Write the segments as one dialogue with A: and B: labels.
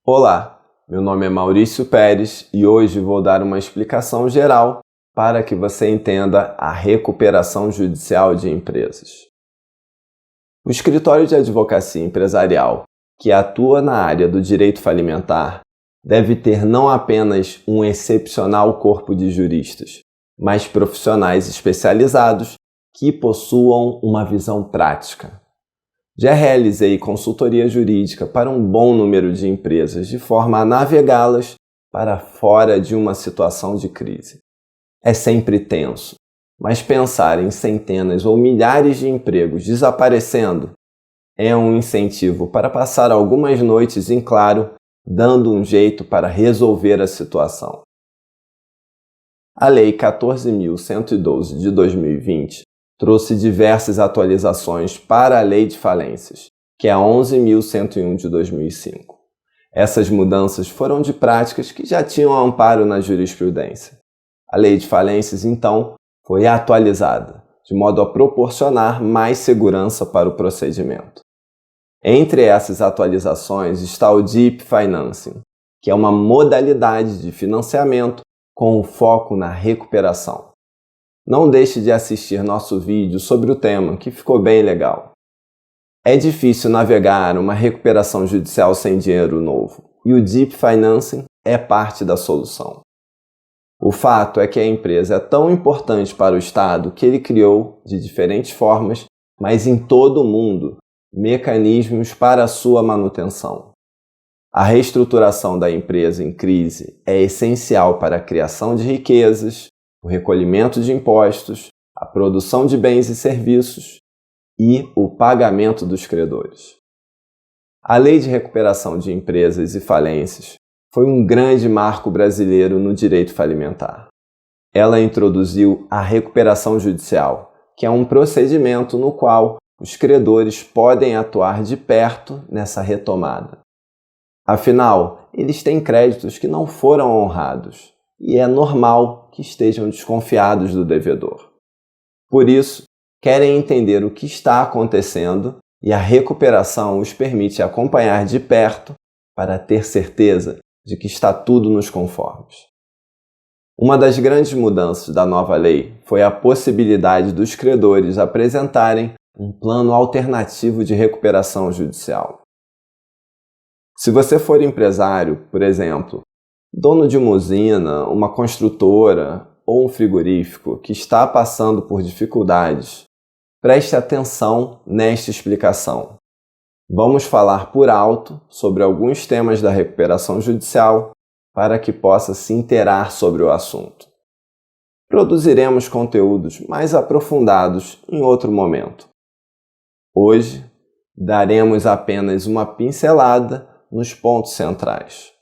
A: Olá, meu nome é Maurício Pérez e hoje vou dar uma explicação geral para que você entenda a recuperação judicial de empresas. O escritório de advocacia empresarial, que atua na área do direito falimentar, deve ter não apenas um excepcional corpo de juristas, mas profissionais especializados que possuam uma visão prática. Já realizei consultoria jurídica para um bom número de empresas de forma a navegá-las para fora de uma situação de crise. É sempre tenso, mas pensar em centenas ou milhares de empregos desaparecendo é um incentivo para passar algumas noites em claro, dando um jeito para resolver a situação. A Lei 14.112 de 2020 trouxe diversas atualizações para a Lei de Falências, que é a 11.101 de 2005. Essas mudanças foram de práticas que já tinham amparo na jurisprudência. A Lei de Falências, então, foi atualizada, de modo a proporcionar mais segurança para o procedimento. Entre essas atualizações está o Deep Financing, que é uma modalidade de financiamento com foco na recuperação. Não deixe de assistir nosso vídeo sobre o tema, que ficou bem legal. É difícil navegar uma recuperação judicial sem dinheiro novo, e o Deep Financing é parte da solução. O fato é que a empresa é tão importante para o Estado que ele criou, de diferentes formas, mas em todo o mundo, mecanismos para a sua manutenção. A reestruturação da empresa em crise é essencial para a criação de riquezas, o recolhimento de impostos, a produção de bens e serviços e o pagamento dos credores. A Lei de Recuperação de Empresas e Falências foi um grande marco brasileiro no direito falimentar. Ela introduziu a recuperação judicial, que é um procedimento no qual os credores podem atuar de perto nessa retomada. Afinal, eles têm créditos que não foram honrados, e é normal que estejam desconfiados do devedor. Por isso, querem entender o que está acontecendo e a recuperação os permite acompanhar de perto para ter certeza de que está tudo nos conformes. Uma das grandes mudanças da nova lei foi a possibilidade dos credores apresentarem um plano alternativo de recuperação judicial. Se você for empresário, por exemplo, dono de uma usina, uma construtora ou um frigorífico que está passando por dificuldades, preste atenção nesta explicação. Vamos falar por alto sobre alguns temas da recuperação judicial para que possa se inteirar sobre o assunto. Produziremos conteúdos mais aprofundados em outro momento. Hoje, daremos apenas uma pincelada nos pontos centrais.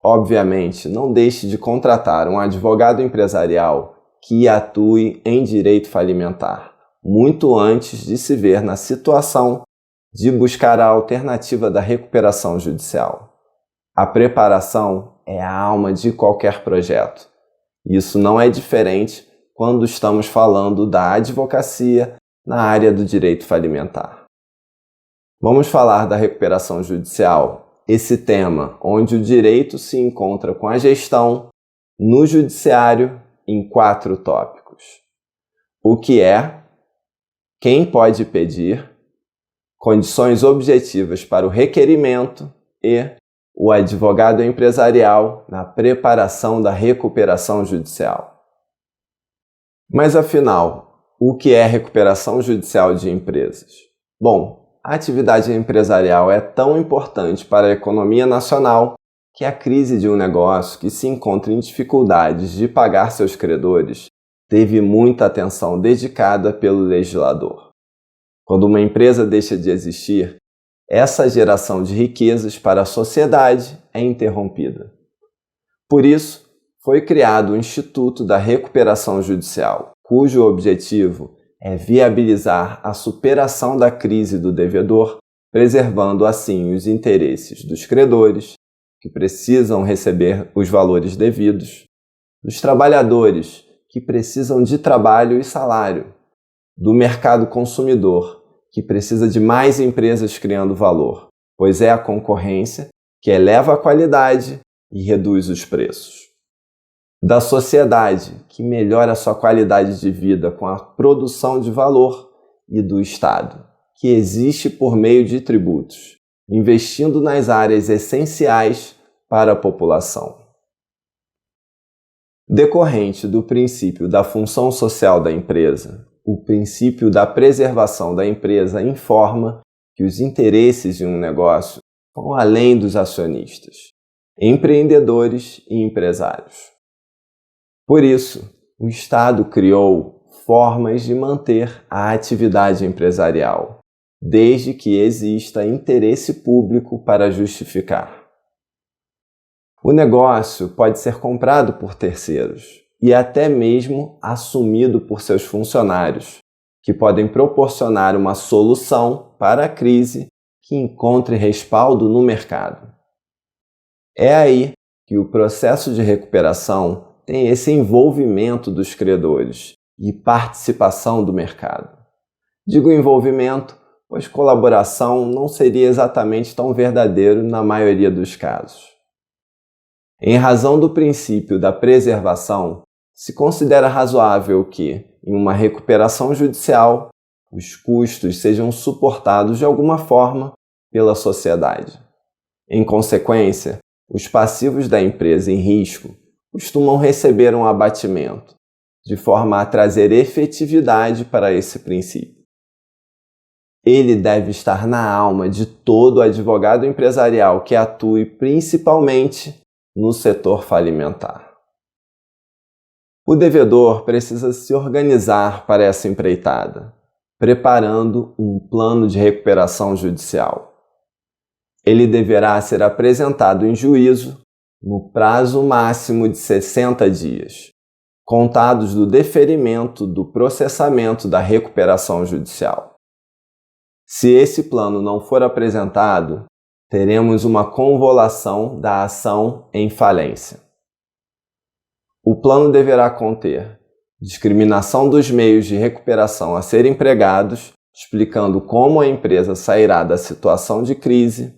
A: Obviamente, não deixe de contratar um advogado empresarial que atue em direito falimentar, muito antes de se ver na situação de buscar a alternativa da recuperação judicial. A preparação é a alma de qualquer projeto. Isso não é diferente quando estamos falando da advocacia na área do direito falimentar. Vamos falar da recuperação judicial, esse tema onde o direito se encontra com a gestão no judiciário em 4 tópicos. O que é, quem pode pedir, condições objetivas para o requerimento e o advogado empresarial na preparação da recuperação judicial. Mas afinal, o que é recuperação judicial de empresas? Bom, a atividade empresarial é tão importante para a economia nacional que a crise de um negócio que se encontra em dificuldades de pagar seus credores teve muita atenção dedicada pelo legislador. Quando uma empresa deixa de existir, essa geração de riquezas para a sociedade é interrompida. Por isso, foi criado o Instituto da Recuperação Judicial, cujo objetivo é viabilizar a superação da crise do devedor, preservando assim os interesses dos credores, que precisam receber os valores devidos, dos trabalhadores, que precisam de trabalho e salário, do mercado consumidor, que precisa de mais empresas criando valor, pois é a concorrência que eleva a qualidade e reduz os preços. Da sociedade, que melhora a sua qualidade de vida com a produção de valor, e do Estado, que existe por meio de tributos, investindo nas áreas essenciais para a população. Decorrente do princípio da função social da empresa, o princípio da preservação da empresa informa que os interesses de um negócio vão além dos acionistas, empreendedores e empresários. Por isso, o Estado criou formas de manter a atividade empresarial, desde que exista interesse público para justificar. O negócio pode ser comprado por terceiros e até mesmo assumido por seus funcionários, que podem proporcionar uma solução para a crise que encontre respaldo no mercado. É aí que o processo de recuperação tem esse envolvimento dos credores e participação do mercado. Digo envolvimento, pois colaboração não seria exatamente tão verdadeiro na maioria dos casos. Em razão do princípio da preservação, se considera razoável que, em uma recuperação judicial, os custos sejam suportados de alguma forma pela sociedade. Em consequência, os passivos da empresa em risco costumam receber um abatimento, de forma a trazer efetividade para esse princípio. Ele deve estar na alma de todo advogado empresarial que atue principalmente no setor falimentar. O devedor precisa se organizar para essa empreitada, preparando um plano de recuperação judicial. Ele deverá ser apresentado em juízo no prazo máximo de 60 dias, contados do deferimento do processamento da recuperação judicial. Se esse plano não for apresentado, teremos uma convolução da ação em falência. O plano deverá conter discriminação dos meios de recuperação a serem empregados, explicando como a empresa sairá da situação de crise,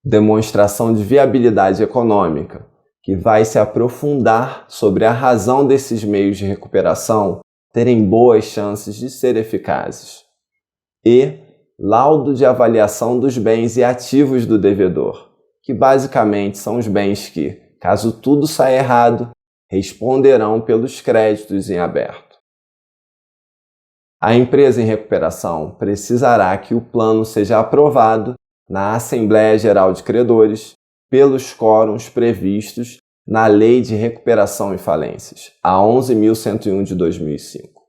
A: demonstração de viabilidade econômica, que vai se aprofundar sobre a razão desses meios de recuperação terem boas chances de ser eficazes, e laudo de avaliação dos bens e ativos do devedor, que basicamente são os bens que, caso tudo saia errado, responderão pelos créditos em aberto. A empresa em recuperação precisará que o plano seja aprovado na Assembleia Geral de Credores pelos quórums previstos na Lei de Recuperação e Falências, a 11.101 de 2005.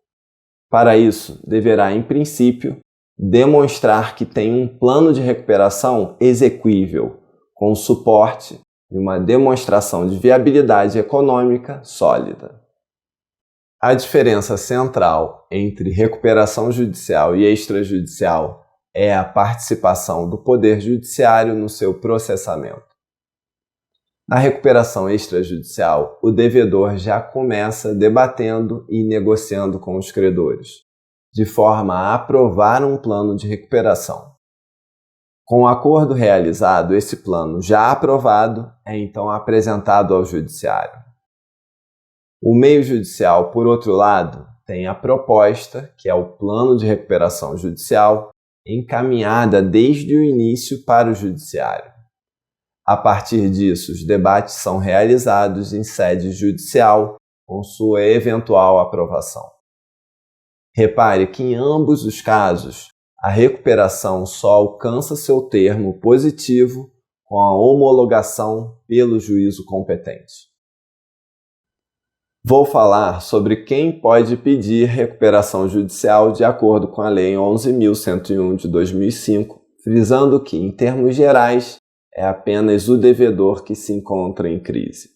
A: Para isso, deverá, em princípio, demonstrar que tem um plano de recuperação exequível, com suporte de uma demonstração de viabilidade econômica sólida. A diferença central entre recuperação judicial e extrajudicial é a participação do Poder Judiciário no seu processamento. Na recuperação extrajudicial, o devedor já começa debatendo e negociando com os credores, de forma a aprovar um plano de recuperação. Com o acordo realizado, esse plano já aprovado é então apresentado ao Judiciário. O meio judicial, por outro lado, tem a proposta, que é o plano de recuperação judicial, encaminhada desde o início para o Judiciário. A partir disso, os debates são realizados em sede judicial, com sua eventual aprovação. Repare que em ambos os casos, a recuperação só alcança seu termo positivo com a homologação pelo juízo competente. Vou falar sobre quem pode pedir recuperação judicial de acordo com a Lei 11.101 de 2005, frisando que, em termos gerais, é apenas o devedor que se encontra em crise.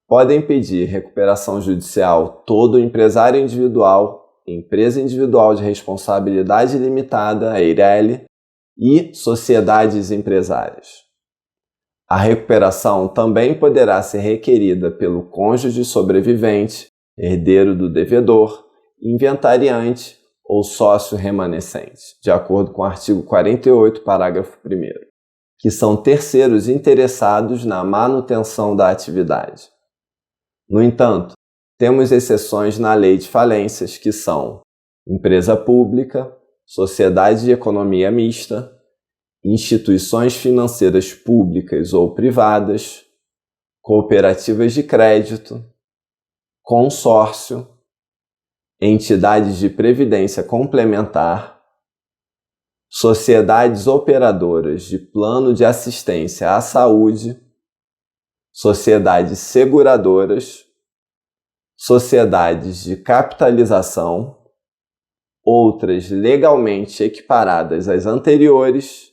A: Podem pedir recuperação judicial todo empresário individual, empresa individual de responsabilidade limitada, EIRELI, e sociedades empresárias. A recuperação também poderá ser requerida pelo cônjuge sobrevivente, herdeiro do devedor, inventariante ou sócio remanescente, de acordo com o artigo 48, parágrafo 1º. que são terceiros interessados na manutenção da atividade. No entanto, temos exceções na Lei de Falências, que são empresa pública, sociedade de economia mista, instituições financeiras públicas ou privadas, cooperativas de crédito, consórcio, entidades de previdência complementar, sociedades operadoras de plano de assistência à saúde, sociedades seguradoras, sociedades de capitalização, outras legalmente equiparadas às anteriores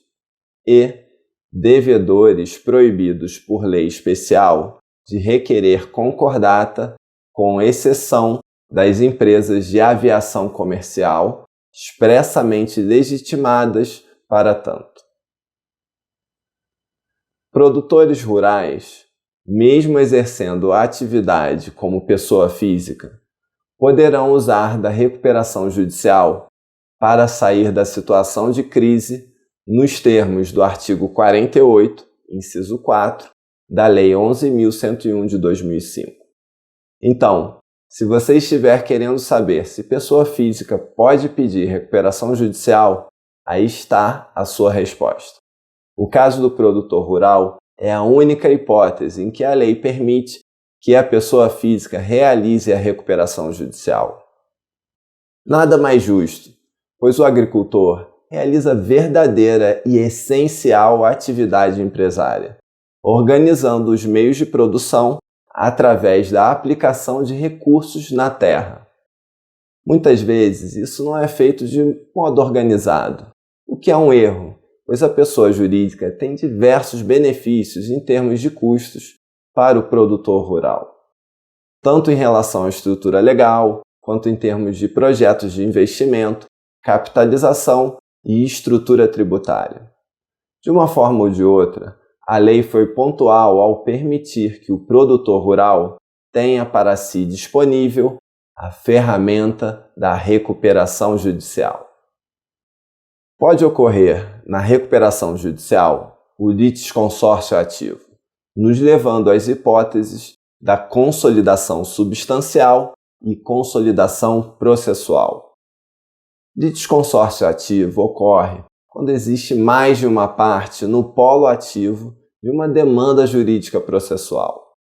A: e devedores proibidos por lei especial de requerer concordata, com exceção das empresas de aviação comercial expressamente legitimadas para tanto. Produtores rurais, mesmo exercendo a atividade como pessoa física, poderão usar da recuperação judicial para sair da situação de crise nos termos do artigo 48, inciso 4, da Lei 11.101 de 2005. Então, se você estiver querendo saber se pessoa física pode pedir recuperação judicial, aí está a sua resposta. O caso do produtor rural é a única hipótese em que a lei permite que a pessoa física realize a recuperação judicial. Nada mais justo, pois o agricultor realiza verdadeira e essencial atividade empresária, organizando os meios de produção através da aplicação de recursos na terra. Muitas vezes isso não é feito de modo organizado, o que é um erro, pois a pessoa jurídica tem diversos benefícios em termos de custos para o produtor rural, tanto em relação à estrutura legal, quanto em termos de projetos de investimento, capitalização e estrutura tributária. De uma forma ou de outra, a lei foi pontual ao permitir que o produtor rural tenha para si disponível a ferramenta da recuperação judicial. Pode ocorrer na recuperação judicial o litisconsórcio ativo, nos levando às hipóteses da consolidação substancial e consolidação processual. Litisconsórcio ativo ocorre quando existe mais de uma parte no polo ativo de uma demanda jurídica processual.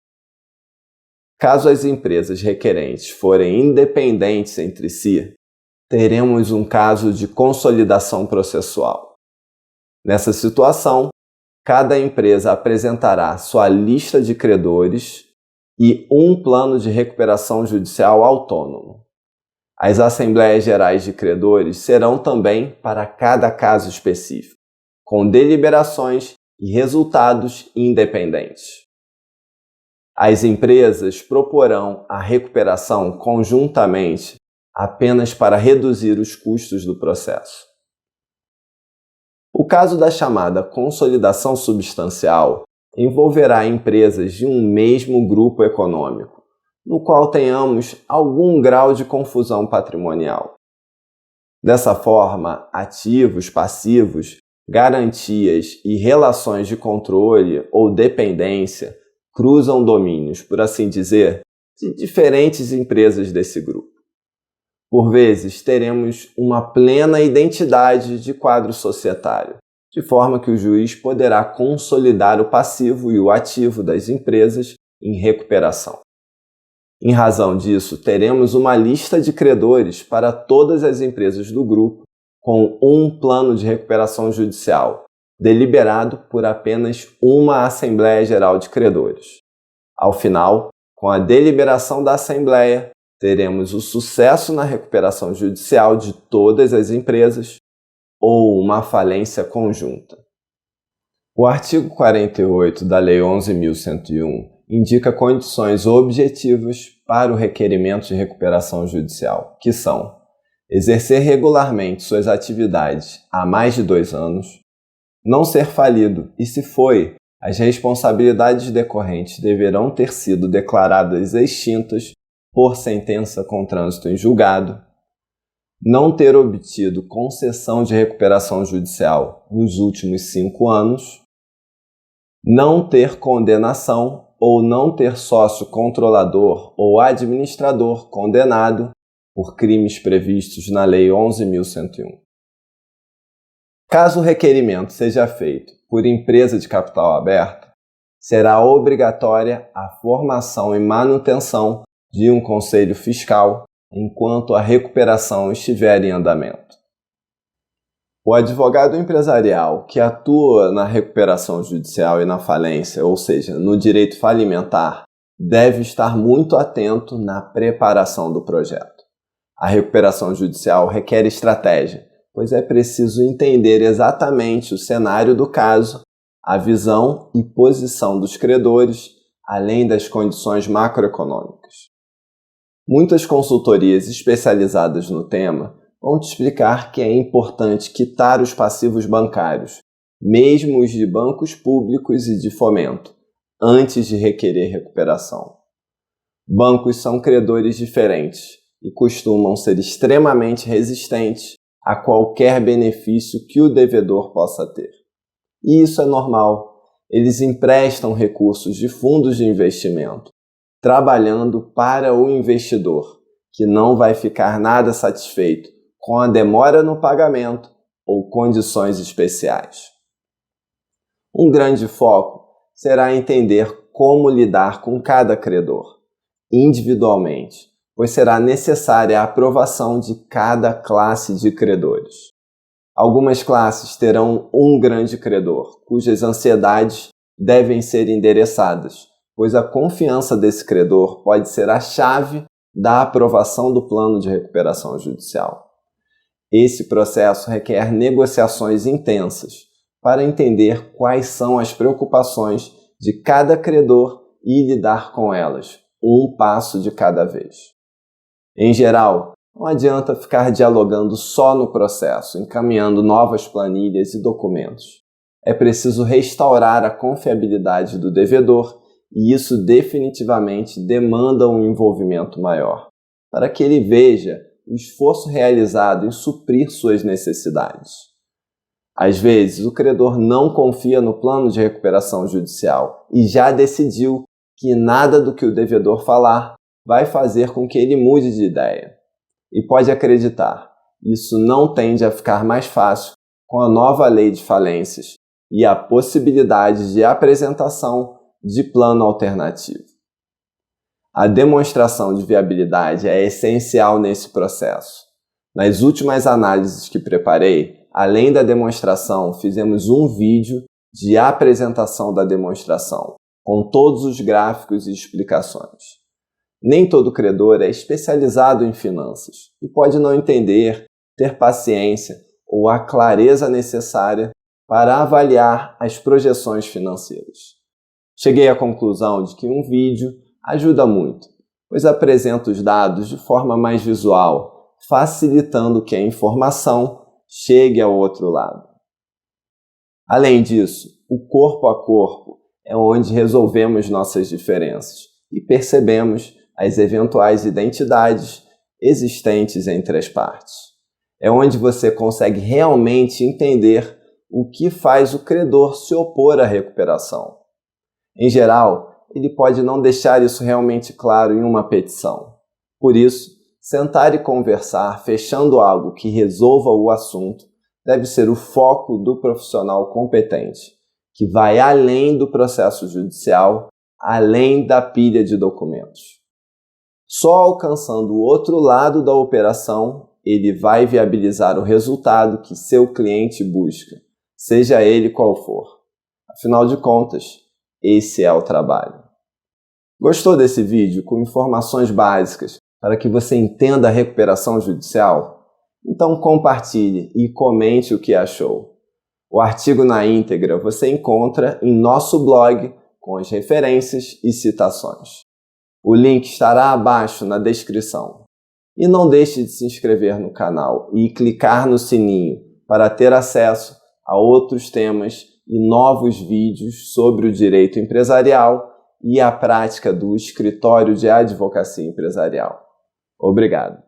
A: Caso as empresas requerentes forem independentes entre si, teremos um caso de consolidação processual. Nessa situação, cada empresa apresentará sua lista de credores e um plano de recuperação judicial autônomo. As Assembleias Gerais de Credores serão também para cada caso específico, com deliberações e resultados independentes. As empresas proporão a recuperação conjuntamente apenas para reduzir os custos do processo. O caso da chamada consolidação substancial envolverá empresas de um mesmo grupo econômico, no qual tenhamos algum grau de confusão patrimonial. Dessa forma, ativos, passivos, garantias e relações de controle ou dependência cruzam domínios, por assim dizer, de diferentes empresas desse grupo. Por vezes, teremos uma plena identidade de quadro societário, de forma que o juiz poderá consolidar o passivo e o ativo das empresas em recuperação. Em razão disso, teremos uma lista de credores para todas as empresas do grupo, com um plano de recuperação judicial, deliberado por apenas uma Assembleia Geral de Credores. Ao final, com a deliberação da Assembleia, teremos o sucesso na recuperação judicial de todas as empresas ou uma falência conjunta. O artigo 48 da Lei 11.101 indica condições objetivas para o requerimento de recuperação judicial, que são exercer regularmente suas atividades há mais de 2 anos, não ser falido e, se foi, as responsabilidades decorrentes deverão ter sido declaradas extintas por sentença com trânsito em julgado, não ter obtido concessão de recuperação judicial nos últimos 5 anos Não ter condenação ou não ter sócio controlador ou administrador condenado por crimes previstos na Lei 11.101. Caso o requerimento seja feito por empresa de capital aberto, será obrigatória a formação e manutenção de um conselho fiscal enquanto a recuperação estiver em andamento. O advogado empresarial que atua na recuperação judicial e na falência, ou seja, no direito falimentar, deve estar muito atento na preparação do projeto. A recuperação judicial requer estratégia, pois é preciso entender exatamente o cenário do caso, a visão e posição dos credores, além das condições macroeconômicas. Muitas consultorias especializadas no tema vão te explicar que é importante quitar os passivos bancários, mesmo os de bancos públicos e de fomento, antes de requerer recuperação. Bancos são credores diferentes e costumam ser extremamente resistentes a qualquer benefício que o devedor possa ter. E isso é normal. Eles emprestam recursos de fundos de investimento, trabalhando para o investidor, que não vai ficar nada satisfeito com a demora no pagamento ou condições especiais. Um grande foco será entender como lidar com cada credor, individualmente, pois será necessária a aprovação de cada classe de credores. Algumas classes terão um grande credor, cujas ansiedades devem ser endereçadas, pois a confiança desse credor pode ser a chave da aprovação do plano de recuperação judicial. Esse processo requer negociações intensas para entender quais são as preocupações de cada credor e lidar com elas, um passo de cada vez. Em geral, não adianta ficar dialogando só no processo, encaminhando novas planilhas e documentos. É preciso restaurar a confiabilidade do devedor e isso definitivamente demanda um envolvimento maior, para que ele veja o esforço realizado em suprir suas necessidades. Às vezes, o credor não confia no plano de recuperação judicial e já decidiu que nada do que o devedor falar vai fazer com que ele mude de ideia. E pode acreditar, isso não tende a ficar mais fácil com a nova lei de falências e a possibilidade de apresentação de plano alternativo. A demonstração de viabilidade é essencial nesse processo. Nas últimas análises que preparei, além da demonstração, fizemos um vídeo de apresentação da demonstração, com todos os gráficos e explicações. Nem todo credor é especializado em finanças e pode não entender, ter paciência ou a clareza necessária para avaliar as projeções financeiras. Cheguei à conclusão de que um vídeo ajuda muito, pois apresenta os dados de forma mais visual, facilitando que a informação chegue ao outro lado. Além disso, o corpo a corpo é onde resolvemos nossas diferenças e percebemos as eventuais identidades existentes entre as partes. É onde você consegue realmente entender o que faz o credor se opor à recuperação. Em geral, ele pode não deixar isso realmente claro em uma petição. Por isso, sentar e conversar, fechando algo que resolva o assunto, deve ser o foco do profissional competente, que vai além do processo judicial, além da pilha de documentos. Só alcançando o outro lado da operação, ele vai viabilizar o resultado que seu cliente busca, seja ele qual for. Afinal de contas, esse é o trabalho. Gostou desse vídeo com informações básicas para que você entenda a recuperação judicial? Então compartilhe e comente o que achou. O artigo na íntegra você encontra em nosso blog com as referências e citações. O link estará abaixo na descrição. E não deixe de se inscrever no canal e clicar no sininho para ter acesso a outros temas e novos vídeos sobre o direito empresarial e a prática do escritório de advocacia empresarial. Obrigado.